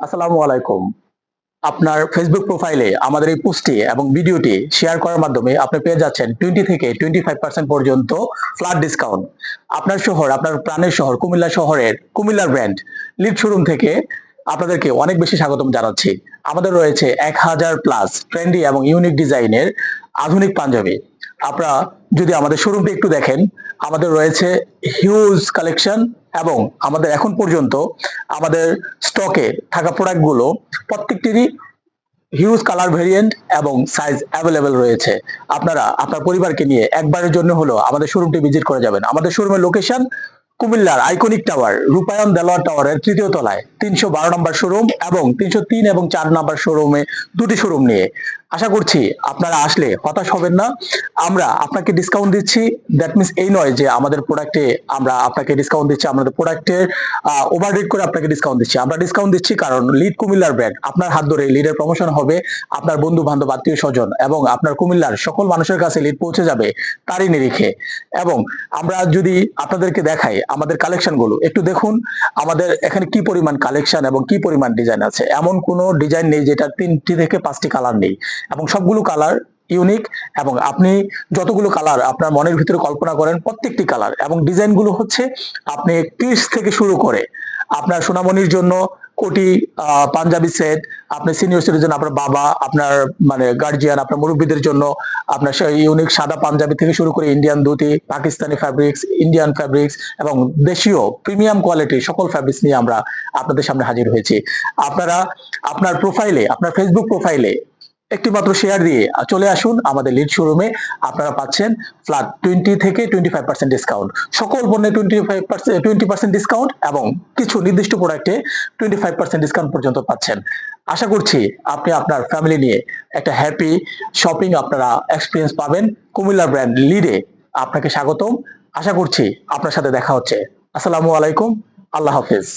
আসসালামু আলাইকুম। আপনার ফেসবুক প্রোফাইলে আমাদের এই পোস্টটি এবং ভিডিওটি শেয়ার করার মাধ্যমে আপনি পেয়ে যাচ্ছেন 20 থেকে 25% পর্যন্ত ফ্ল্যাট ডিসকাউন্ট। আপনার শহর, আপনার প্রাণের শহর কুমিল্লা শহরের কুমিল্লার ব্র্যান্ড লিড শোরুম থেকে আপনাদেরকে অনেক বেশি স্বাগতম জানাচ্ছি। আমাদের রয়েছে 1000 প্লাস ট্রেন্ডি এবং ইউনিক ডিজাইনের আধুনিক পাঞ্জাবি। আপনারা যদি আমাদের শোরুমটি একটু দেখেন, আমাদের রয়েছে হিউজ কালেকশন এবং আমাদের এখন পর্যন্ত আমাদের স্টকে থাকা প্রোডাক্টগুলো প্রত্যেকটিরই হিউজ কালার ভেরিয়েন্ট এবং সাইজ অ্যাভেলেবেল রয়েছে। আপনারা আপনার পরিবারকে নিয়ে একবারের জন্য হলেও আমাদের শোরুমটি ভিজিট করে যাবেন। আমাদের শোরুমের লোকেশন কুমিল্লার আইকনিক টাওয়ার রূপায়ণ দেলোয়ার টাওয়ারের ৩য় তলায় ৩১২ নম্বর শোরুম এবং ৩০৩ এবং ৪ নম্বর শোরুমে দুটি শোরুম নিয়ে। আশা করছি আপনারা আসলে হতাশ হবেন না। আমরা আপনাকে ডিসকাউন্ট দিচ্ছি। দ্যাট মিনস এই নয় যে আমাদের প্রোডাক্টে আমরা আপনাকে ডিসকাউন্ট দিচ্ছি, আমাদের প্রোডাক্টের ওভাররেট করে আপনাকে ডিসকাউন্ট দিচ্ছি। আমরা ডিসকাউন্ট দিচ্ছি কারণ লিড কুমিল্লার ব্র্যান্ড, আপনার হাত ধরে লিডের প্রমোশন হবে, আপনার বন্ধু বান্ধব আত্মীয় স্বজন এবং আপনার কুমিল্লার সকল মানুষের কাছে লিড পৌঁছে যাবে তারই নিরিখে। এবং আমরা যদি আপনাদেরকে দেখাই আমাদের কালেকশন গুলো একটু দেখুন, আমাদের এখানে কি পরিমাণ কালেকশন এবং কি পরিমাণ ডিজাইন আছে। এমন কোনো ডিজাইন নেই যেটা 3টি থেকে 5টি কালার নেই, এবং সবগুলো কালার ইউনিক। এবং আপনি যতগুলো কালার আপনার মনের ভিতরে কল্পনা করেন প্রত্যেকটি কালার এবং ডিজাইন গুলো হচ্ছে আপনি পিস থেকে শুরু করে আপনার সোনামণির জন্য কোটি পাঞ্জাবি সেট, আপনার সিনিয়র সিটিজেন, আপনার বাবা, আপনার মানে গার্জিয়ান, আপনার মুরব্বীদের জন্য আপনার সেই ইউনিক সাদা পাঞ্জাবি থেকে শুরু করে Indian dhoti, Pakistani fabrics, Indian fabrics এবং দেশীয় প্রিমিয়াম কোয়ালিটির সকল ফ্যাব্রিক্স নিয়ে আমরা আপনাদের সামনে হাজির হয়েছি। আপনারা আপনার প্রোফাইলে, আপনার ফেসবুক প্রোফাইলে একটি মাত্র শেয়ার দিয়ে চলে আসুন আমাদের লিড শোরুমে। আপনারা পাচ্ছেন ফ্ল্যাট 20 থেকে 25% ডিসকাউন্ট, সকল পণ্যে 20% ডিসকাউন্ট এবং কিছু নির্দিষ্ট প্রোডাক্টে 25% ডিসকাউন্ট পর্যন্ত পাচ্ছেন। আশা করছি আপনি আপনার ফ্যামিলি নিয়ে একটা হ্যাপি শপিং আপনারা এক্সপিরিয়েন্স পাবেন। কুমিল্লা ব্র্যান্ড লিডে আপনাকে স্বাগতম। আশা করছি আপনার সাথে দেখা হচ্ছে। আসসালামু আলাইকুম, আল্লাহ হাফেজ।